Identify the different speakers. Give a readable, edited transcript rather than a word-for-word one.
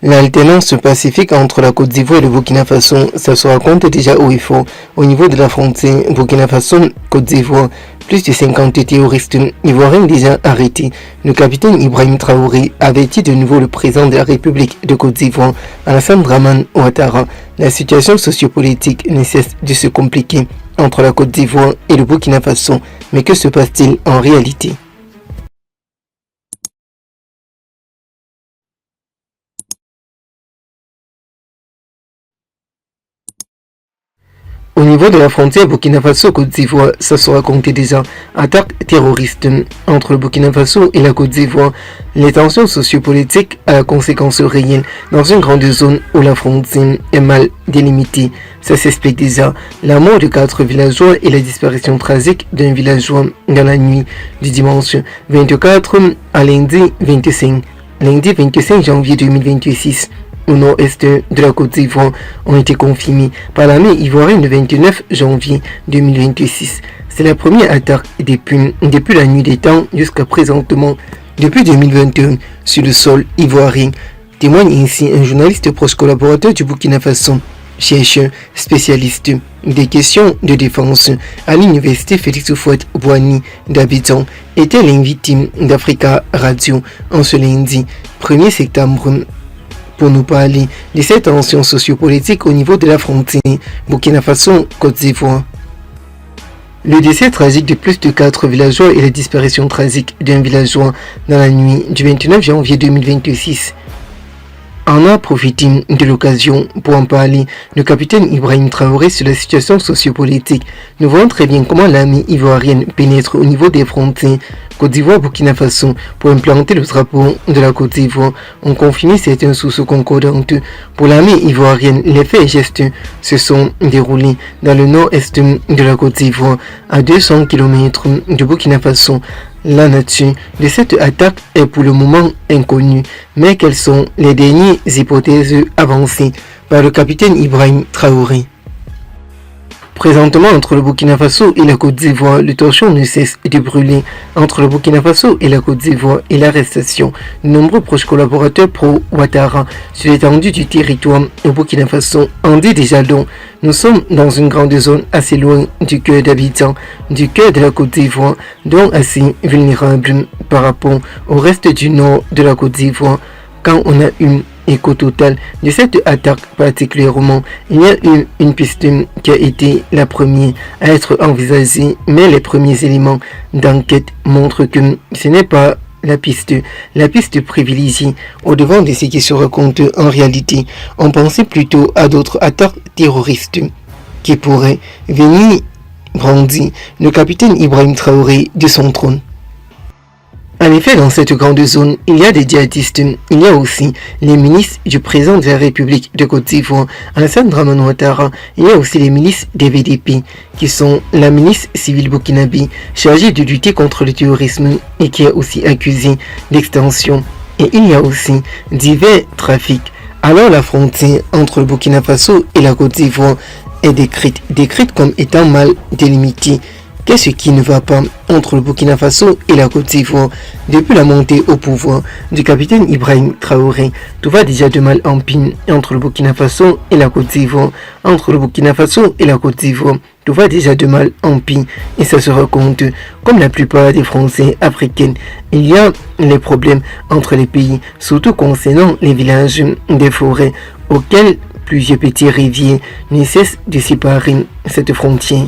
Speaker 1: L'alternance pacifique entre la Côte d'Ivoire et le Burkina Faso, ça se raconte déjà haut et fort. Au niveau de la frontière Burkina Faso-Côte d'Ivoire, plus de 50 terroristes ivoiriens déjà arrêtés. Le capitaine Ibrahim Traoré avertit de nouveau le président de la République de Côte d'Ivoire, Alassane Dramane Ouattara. La situation sociopolitique ne cesse de se compliquer entre la Côte d'Ivoire et le Burkina Faso. Mais que se passe-t-il en réalité ? Au niveau de la frontière Burkina Faso-Côte d'Ivoire, ça se racontait déjà. Attaque terroriste entre le Burkina Faso et la Côte d'Ivoire. Les tensions sociopolitiques à la conséquence réelle dans une grande zone où la frontière est mal délimitée. Ça s'explique déjà. La mort de 4 villageois et la disparition tragique d'un villageois dans la nuit du dimanche 24 à lundi 25 janvier 2026. Au nord-est de la Côte d'Ivoire ont été confirmés par l'armée ivoirienne le 29 janvier 2026. C'est la première attaque depuis la nuit des temps jusqu'à présentement, depuis 2021, sur le sol ivoirien. Témoigne ainsi un journaliste proche collaborateur du Burkina Faso, chercheur spécialiste des questions de défense à l'université Félix Houphouët-Boigny d'Abidjan, était l'invité d'Africa Radio en ce lundi 1er septembre. Pour nous parler de cette tension sociopolitique au niveau de la frontière Burkina Faso-Côte d'Ivoire. Le décès tragique de plus de 4 villageois et la disparition tragique d'un villageois dans la nuit du 29 janvier 2026 en a profité de l'occasion pour en parler. Le capitaine Ibrahim Traoré sur la situation sociopolitique. Nous voyons très bien comment l'armée ivoirienne pénètre au niveau des frontières Côte d'Ivoire-Burkina Faso pour implanter le drapeau de la Côte d'Ivoire. On confirme certaines sources concordantes. Pour l'armée ivoirienne, les faits et gestes se sont déroulés dans le nord-est de la Côte d'Ivoire, à 200 km du Burkina Faso. La nature de cette attaque est pour le moment inconnue, mais quelles sont les dernières hypothèses avancées par le capitaine Ibrahim Traoré? Présentement, entre le Burkina Faso et la Côte d'Ivoire, le torchon ne cesse de brûler. Entre le Burkina Faso et la Côte d'Ivoire et l'arrestation de nombreux proches collaborateurs pro-Ouattara sur l'étendue du territoire au Burkina Faso en dit déjà long. Nous sommes dans une grande zone assez loin du cœur d'Abidjan, du cœur de la Côte d'Ivoire, donc assez vulnérable par rapport au reste du nord de la Côte d'Ivoire. Quand on a une écho total de cette attaque particulièrement, il y a eu une piste qui a été la première à être envisagée, mais les premiers éléments d'enquête montrent que ce n'est pas la piste privilégiée au devant de ce qui se raconte en réalité. On pensait plutôt à d'autres attaques terroristes qui pourraient venir brandir le capitaine Ibrahim Traoré de son trône. En effet, dans cette grande zone, il y a des djihadistes. Il y a aussi les milices du président de la République de Côte d'Ivoire, Alassane Dramane Ouattara. Il y a aussi les milices des VDP, qui sont la milice civile burkinabé, chargée de lutter contre le terrorisme et qui est aussi accusée d'extension. Et il y a aussi divers trafics. Alors la frontière entre le Burkina Faso et la Côte d'Ivoire est décrite comme étant mal délimitée. Qu'est-ce qui ne va pas entre le Burkina Faso et la Côte d'Ivoire? Depuis la montée au pouvoir du capitaine Ibrahim Traoré, tout va déjà de mal en pis entre le Burkina Faso et la Côte d'Ivoire. Entre le Burkina Faso et la Côte d'Ivoire, tout va déjà de mal en pis et ça se raconte comme la plupart des Français africains. Il y a les problèmes entre les pays, surtout concernant les villages des forêts auxquels plusieurs petits rivières ne cessent de séparer cette frontière.